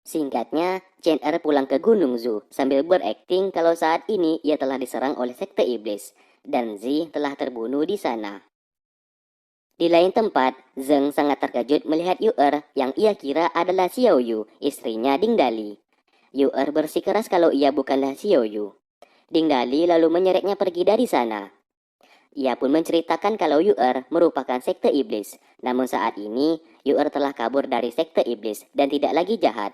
Singkatnya, Chen Er pulang ke Gunung Zhu sambil berakting kalau saat ini ia telah diserang oleh sekte iblis, dan Zi telah terbunuh di sana. Di lain tempat, Zheng sangat terkejut melihat Yu Er yang ia kira adalah Xiao Yu, istrinya Ding Dali. Yu Er bersikeras kalau ia bukanlah Xiao Yu. Ding Dali lalu menyeretnya pergi dari sana. Ia pun menceritakan kalau Yu Er merupakan sekte iblis, namun saat ini Yu Er telah kabur dari sekte iblis dan tidak lagi jahat.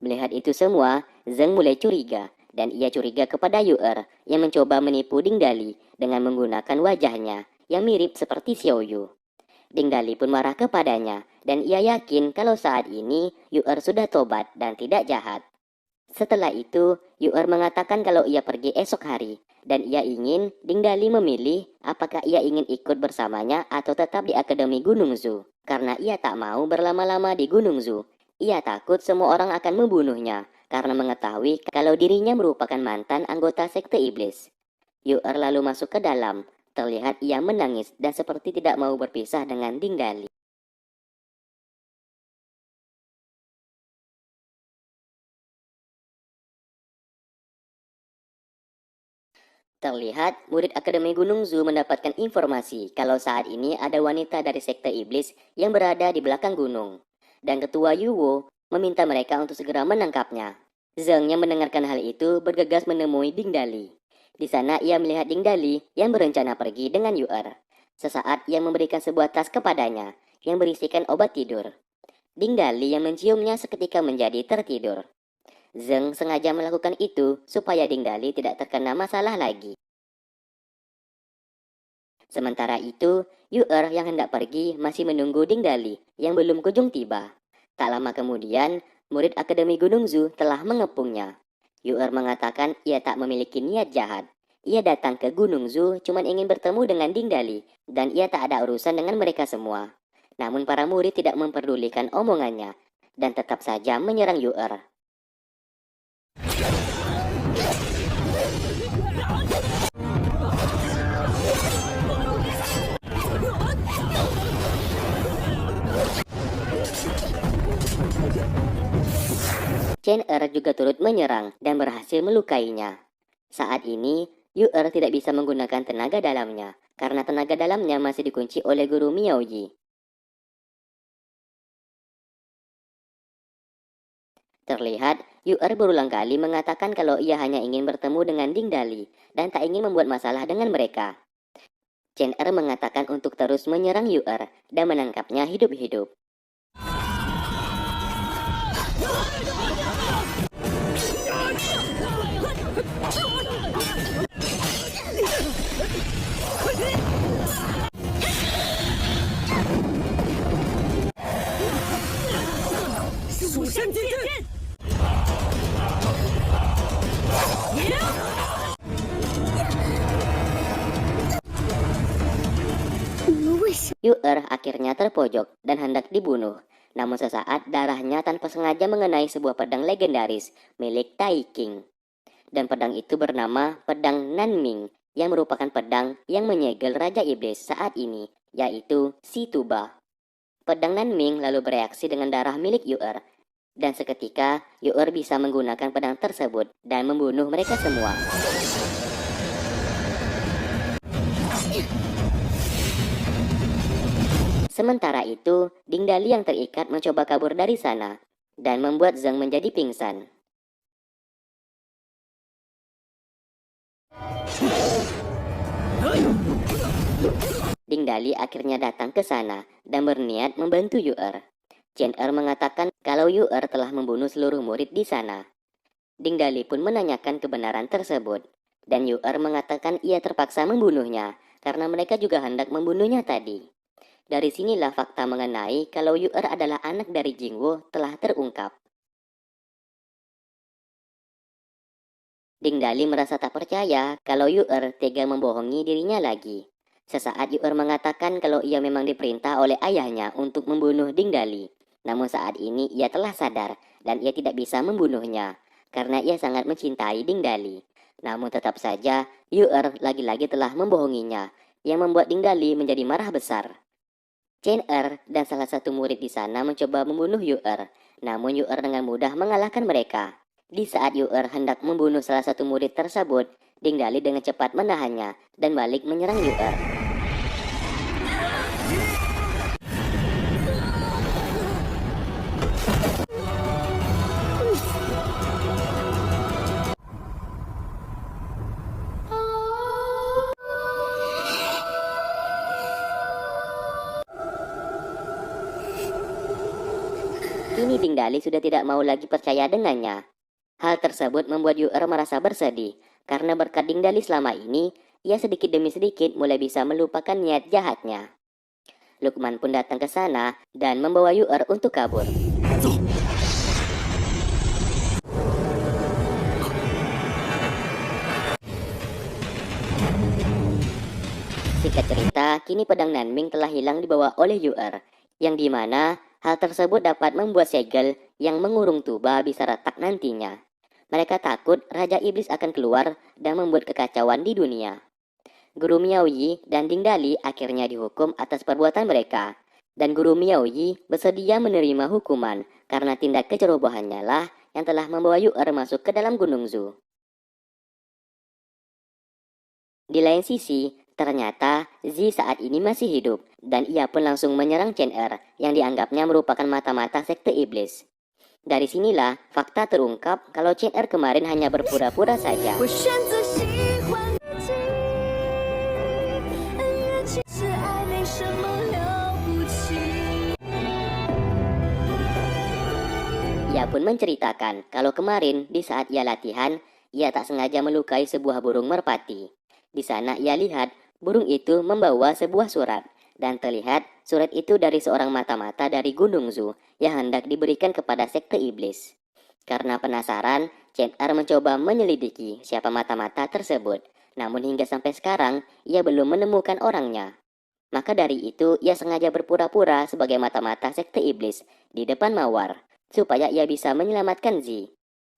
Melihat itu semua, Zheng mulai curiga, dan ia curiga kepada Yu Er yang mencoba menipu Ding Dali dengan menggunakan wajahnya yang mirip seperti Xiao Yu. Ding Dali pun marah kepadanya, dan ia yakin kalau saat ini Yu Er sudah tobat dan tidak jahat. Setelah itu, Yu Er mengatakan kalau ia pergi esok hari, dan ia ingin Ding Dali memilih apakah ia ingin ikut bersamanya atau tetap di Akademi Gunung Zhu. Karena ia tak mau berlama-lama di Gunung Zhu, ia takut semua orang akan membunuhnya karena mengetahui kalau dirinya merupakan mantan anggota sekte iblis. Yu Er lalu masuk ke dalam, terlihat ia menangis dan seperti tidak mau berpisah dengan Ding Dali. Terlihat, murid Akademi Gunung Zhu mendapatkan informasi kalau saat ini ada wanita dari sekte iblis yang berada di belakang gunung. Dan ketua Yuwo meminta mereka untuk segera menangkapnya. Zheng yang mendengarkan hal itu bergegas menemui Ding Dali. Di sana ia melihat Ding Dali yang berencana pergi dengan Yu Er. Sesaat ia memberikan sebuah tas kepadanya yang berisikan obat tidur. Ding Dali yang menciumnya seketika menjadi tertidur. Zheng sengaja melakukan itu supaya Ding Dali tidak terkena masalah lagi. Sementara itu, Yu Er yang hendak pergi masih menunggu Ding Dali yang belum kunjung tiba. Tak lama kemudian, murid Akademi Gunung Zhu telah mengepungnya. Yu Er mengatakan ia tak memiliki niat jahat. Ia datang ke Gunung Zhu cuma ingin bertemu dengan Ding Dali dan ia tak ada urusan dengan mereka semua. Namun para murid tidak memperdulikan omongannya dan tetap saja menyerang Yu Er. Chen Er juga turut menyerang dan berhasil melukainya. Saat ini, Yu Er tidak bisa menggunakan tenaga dalamnya karena tenaga dalamnya masih dikunci oleh guru Miaoyi. Terlihat, Yu Er berulang kali mengatakan kalau ia hanya ingin bertemu dengan Ding Dali dan tak ingin membuat masalah dengan mereka. Chen Er mengatakan untuk terus menyerang Yu Er dan menangkapnya hidup-hidup. Yu Er akhirnya terpojok dan hendak dibunuh. Namun sesaat darahnya tanpa sengaja mengenai sebuah pedang legendaris milik Tai King. Dan pedang itu bernama Pedang Nanming yang merupakan pedang yang menyegel Raja Iblis saat ini, yaitu Si Tuba. Pedang Nanming lalu bereaksi dengan darah milik Yu Er. Dan seketika, Yu Er bisa menggunakan pedang tersebut dan membunuh mereka semua. Sementara itu, Ding Dali yang terikat mencoba kabur dari sana dan membuat Zheng menjadi pingsan. Ding Dali akhirnya datang ke sana dan berniat membantu Yu Er. Chen Er mengatakan kalau Yu Er telah membunuh seluruh murid di sana. Ding Dali pun menanyakan kebenaran tersebut, dan Yu Er mengatakan ia terpaksa membunuhnya karena mereka juga hendak membunuhnya tadi. Dari sinilah fakta mengenai kalau Yu Er adalah anak dari Jingwo telah terungkap. Ding Dali merasa tak percaya kalau Yu Er tega membohongi dirinya lagi. Sesaat Yu Er mengatakan kalau ia memang diperintah oleh ayahnya untuk membunuh Ding Dali. Namun saat ini ia telah sadar dan ia tidak bisa membunuhnya karena ia sangat mencintai Ding Dali. Namun tetap saja Yu Er lagi-lagi telah membohonginya yang membuat Ding Dali menjadi marah besar. Chen Er dan salah satu murid di sana mencoba membunuh Yu Er, namun Yu dengan mudah mengalahkan mereka. Di saat Yu hendak membunuh salah satu murid tersebut, Ding Dali dengan cepat menahannya dan balik menyerang Yu. Kini Ding Dali sudah tidak mau lagi percaya dengannya. Hal tersebut membuat Yu merasa bersedih, karena berkat Ding Dali selama ini, ia sedikit demi sedikit mulai bisa melupakan niat jahatnya. Lukman pun datang ke sana dan membawa Yu untuk kabur. Singkat cerita, kini pedang Nanming telah hilang dibawa oleh Yu, yang dimana hal tersebut dapat membuat segel yang mengurung Tuba bisa retak nantinya. Mereka takut Raja Iblis akan keluar dan membuat kekacauan di dunia. Guru Miaoyi dan Ding Dali akhirnya dihukum atas perbuatan mereka. Dan Guru Miaoyi bersedia menerima hukuman karena tindak kecerobohannya lah yang telah membawa Yu masuk ke dalam Gunung Zu. Di lain sisi, ternyata Zi saat ini masih hidup, dan ia pun langsung menyerang Chen yang dianggapnya merupakan mata-mata sekte iblis. Dari sinilah fakta terungkap kalau Chen kemarin hanya berpura-pura saja. Ia pun menceritakan kalau kemarin di saat ia latihan, ia tak sengaja melukai sebuah burung merpati. Di sana ia lihat burung itu membawa sebuah surat, dan terlihat surat itu dari seorang mata-mata dari Gunung Zu yang hendak diberikan kepada sekte iblis. Karena penasaran, Chen mencoba menyelidiki siapa mata-mata tersebut, namun hingga sampai sekarang ia belum menemukan orangnya. Maka dari itu ia sengaja berpura-pura sebagai mata-mata sekte iblis di depan Mawar, supaya ia bisa menyelamatkan Zi.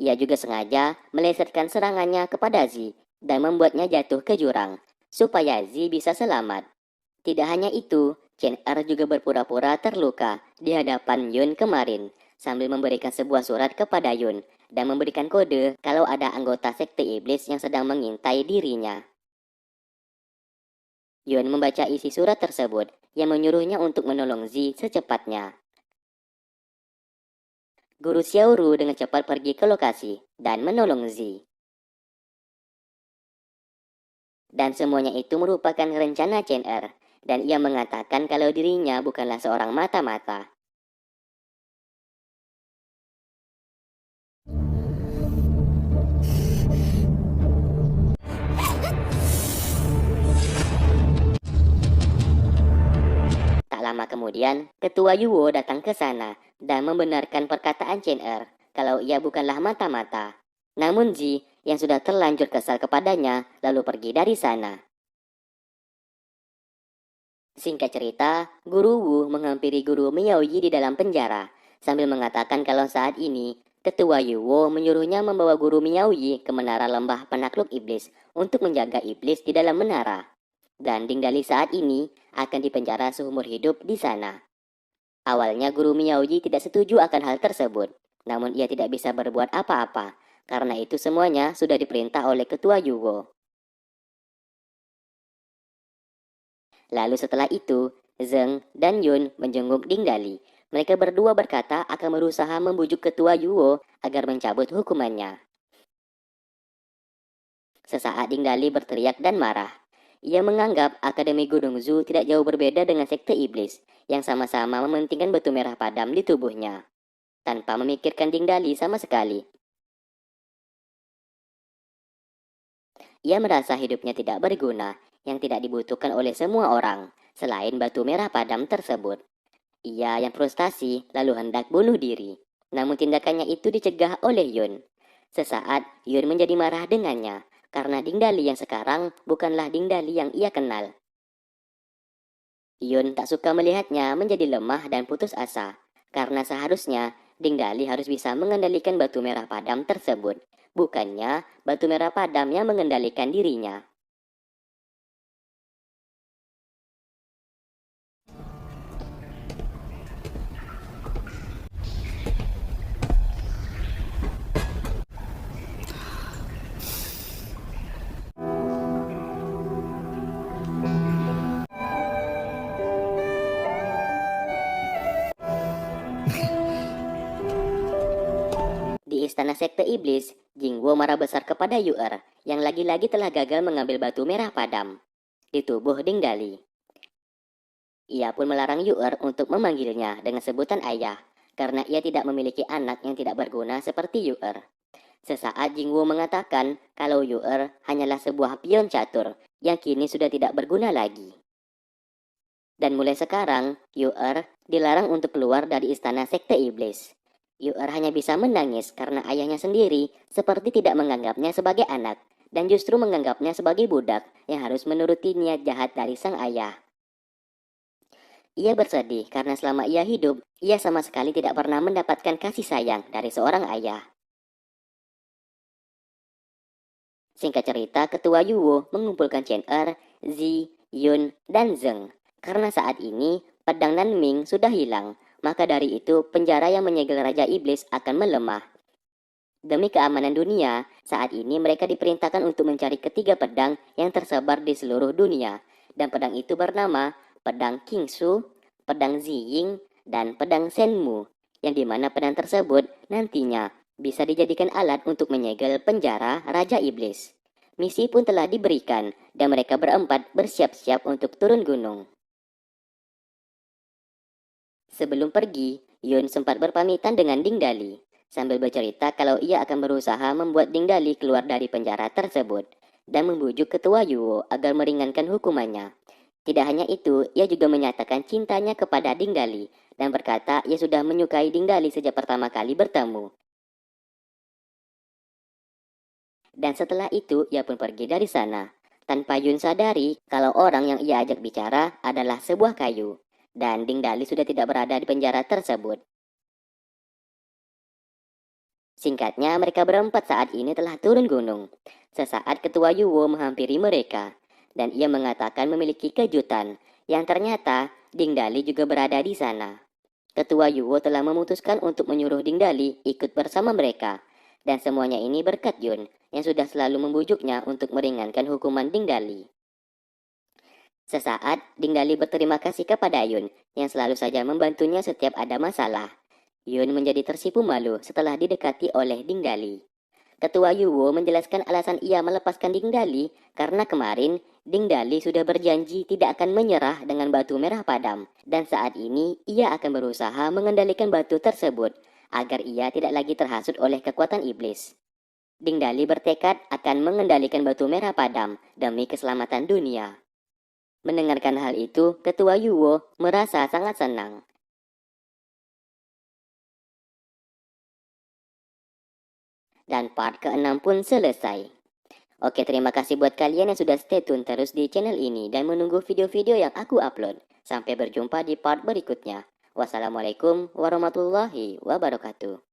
Ia juga sengaja melesetkan serangannya kepada Zi dan membuatnya jatuh ke jurang, supaya Zi bisa selamat. Tidak hanya itu, Chen juga berpura-pura terluka di hadapan Yun kemarin, sambil memberikan sebuah surat kepada Yun, dan memberikan kode kalau ada anggota sekte iblis yang sedang mengintai dirinya. Yun membaca isi surat tersebut, yang menyuruhnya untuk menolong Zi secepatnya. Guru Xiaoru dengan cepat pergi ke lokasi, dan menolong Zi. Dan semuanya itu merupakan rencana Chen dan ia mengatakan kalau dirinya bukanlah seorang mata-mata. Tak lama kemudian, Ketua Yuwo datang ke sana dan membenarkan perkataan Chen kalau ia bukanlah mata-mata. Namun Zi yang sudah terlanjur kesal kepadanya lalu pergi dari sana. Singkat cerita, Guru Wu menghampiri Guru Miaoyi di dalam penjara, sambil mengatakan kalau saat ini, Ketua Yuwo menyuruhnya membawa Guru Miaoyi ke menara lembah penakluk iblis untuk menjaga iblis di dalam menara. Dan Ding Dali saat ini akan dipenjara seumur hidup di sana. Awalnya Guru Miaoyi tidak setuju akan hal tersebut, namun ia tidak bisa berbuat apa-apa, karena itu semuanya sudah diperintah oleh Ketua Yuwo. Lalu setelah itu, Zheng dan Yun menjenguk Ding Dali. Mereka berdua berkata akan berusaha membujuk Ketua Yuwo agar mencabut hukumannya. Sesaat Ding Dali berteriak dan marah. Ia menganggap Akademi Gunung Zu tidak jauh berbeda dengan sekte iblis, yang sama-sama mementingkan batu merah padam di tubuhnya, tanpa memikirkan Ding Dali sama sekali. Ia merasa hidupnya tidak berguna, yang tidak dibutuhkan oleh semua orang, selain batu merah padam tersebut. Ia yang frustasi lalu hendak bunuh diri, namun tindakannya itu dicegah oleh Yun. Sesaat Yun menjadi marah dengannya, karena Ding Dali yang sekarang bukanlah Ding Dali yang ia kenal. Yun tak suka melihatnya menjadi lemah dan putus asa, karena seharusnya Ding Dali harus bisa mengendalikan batu merah padam tersebut, bukannya batu merah padam yang mengendalikan dirinya. istana sekte iblis, Jingwo marah besar kepada Yu'er yang lagi-lagi telah gagal mengambil batu merah padam di tubuh Dingdali. Ia pun melarang Yu'er untuk memanggilnya dengan sebutan ayah karena ia tidak memiliki anak yang tidak berguna seperti Yu'er. Sesaat Jingwo mengatakan kalau Yu'er hanyalah sebuah pion catur yang kini sudah tidak berguna lagi. Dan mulai sekarang, Yu'er dilarang untuk keluar dari istana sekte iblis. Yu'er hanya bisa menangis karena ayahnya sendiri seperti tidak menganggapnya sebagai anak dan justru menganggapnya sebagai budak yang harus menuruti niat jahat dari sang ayah. Ia bersedih karena selama ia hidup, ia sama sekali tidak pernah mendapatkan kasih sayang dari seorang ayah. Singkat cerita, ketua Yuwo mengumpulkan Chen Er, Zi, Yun, dan Zeng. Karena saat ini, pedang Nanming sudah hilang, maka dari itu penjara yang menyegel Raja Iblis akan melemah. Demi keamanan dunia, saat ini mereka diperintahkan untuk mencari ketiga pedang yang tersebar di seluruh dunia. Dan pedang itu bernama pedang Kingsu, pedang Ziying, dan pedang Shenmu, yang dimana pedang tersebut nantinya bisa dijadikan alat untuk menyegel penjara Raja Iblis. Misi pun telah diberikan, dan mereka berempat bersiap-siap untuk turun gunung. Sebelum pergi, Yun sempat berpamitan dengan Dingdali, sambil bercerita kalau ia akan berusaha membuat Dingdali keluar dari penjara tersebut, dan membujuk ketua Yuwo agar meringankan hukumannya. Tidak hanya itu, ia juga menyatakan cintanya kepada Dingdali, dan berkata ia sudah menyukai Dingdali sejak pertama kali bertemu. Dan setelah itu, ia pun pergi dari sana, tanpa Yun sadari kalau orang yang ia ajak bicara adalah sebuah kayu, dan Dingdali sudah tidak berada di penjara tersebut. Singkatnya, mereka berempat saat ini telah turun gunung. Sesaat ketua Yuwo menghampiri mereka, dan ia mengatakan memiliki kejutan, yang ternyata Dingdali juga berada di sana. Ketua Yuwo telah memutuskan untuk menyuruh Dingdali ikut bersama mereka, dan semuanya ini berkat Yun, yang sudah selalu membujuknya untuk meringankan hukuman Dingdali. Sesaat, Dingdali berterima kasih kepada Yun, yang selalu saja membantunya setiap ada masalah. Yun menjadi tersipu malu setelah didekati oleh Dingdali. Ketua Yuwo menjelaskan alasan ia melepaskan Dingdali karena kemarin Dingdali sudah berjanji tidak akan menyerah dengan batu merah padam, dan saat ini ia akan berusaha mengendalikan batu tersebut agar ia tidak lagi terhasut oleh kekuatan iblis. Dingdali bertekad akan mengendalikan batu merah padam demi keselamatan dunia. Mendengarkan hal itu, ketua Yuwo merasa sangat senang. Dan part ke-6 pun selesai. Oke, terima kasih buat kalian yang sudah stay tune terus di channel ini dan menunggu video-video yang aku upload. Sampai berjumpa di part berikutnya. Wassalamualaikum warahmatullahi wabarakatuh.